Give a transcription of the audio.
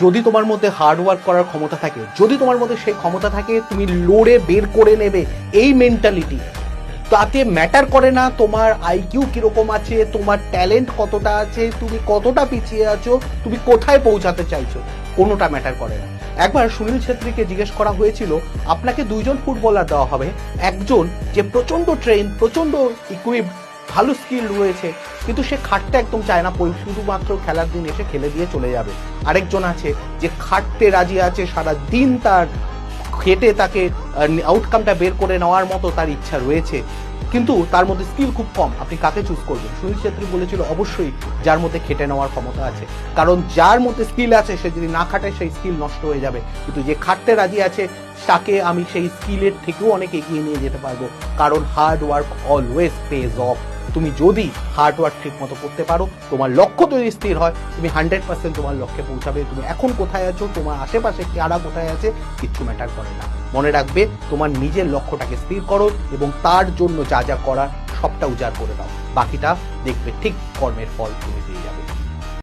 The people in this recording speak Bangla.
যদি তোমার মধ্যে হার্ডওয়ার্ক করার ক্ষমতা থাকে, যদি তোমার মধ্যে সেই ক্ষমতা থাকে, তুমি লড়ে বের করে নেবে এই মেন্টালিটি, তাতে ম্যাটার করে না তোমার আইকিউ কিরকম আছে, তোমার ট্যালেন্ট কতটা আছে, তুমি কতটা পিছিয়ে আছো, তুমি কোথায় পৌঁছাতে চাইছো, কোনোটা ম্যাটার করে না। একবার সুনীল ছেত্রীকে জিজ্ঞেস করা হয়েছিল আপনাকে দুইজন ফুটবলার দেওয়া হবে, একজন যে প্রচন্ড ট্রেন, প্রচন্ড ইকুইপ, ভালো স্কিল রয়েছে, কিন্তু সে খাটতে একদম চায় না, শুধুমাত্র খেলার দিন এসে খেলে দিয়ে চলে যাবে। আরেকজন আছে যে খাটতে রাজি আছে, সারা দিন তার খেটে তাকে আউটকামটা বের করে নেওয়ার মতো তার ইচ্ছা রয়েছে, কিন্তু তার মধ্যে স্কিল খুব কম। আপনি কাকে চুজ করবেন? সুনীল ছেত্রী বলেছিল অবশ্যই যার মধ্যে খেটে নেওয়ার ক্ষমতা আছে, কারণ যার মধ্যে স্কিল আছে সে যদি না খাটে সেই স্কিল নষ্ট হয়ে যাবে, কিন্তু যে খাটতে রাজি আছে তাকে আমি সেই স্কিলের থেকেও অনেক এগিয়ে নিয়ে যেতে পারবো, কারণ hard work always page of. তুমি যদি হার্ড ওয়ার্ক ঠিক মতো করতে পারো, তোমার লক্ষ্য যদি স্থির হয়, তুমি 100% তোমার লক্ষ্যে পৌঁছাবে। তুমি এখন কোথায় আছো, তোমার আশেপাশে কারা কোথায় আছে, কিচ্ছু ম্যাটার করে না। মনে রাখবে তোমার নিজের লক্ষ্যটাকে স্থির করো এবং তার জন্য যা যা করার সবটা উজাড় করে দাও, বাকিটা দেখবে ঠিক কর্মের ফল তুমি পেয়ে যাবে।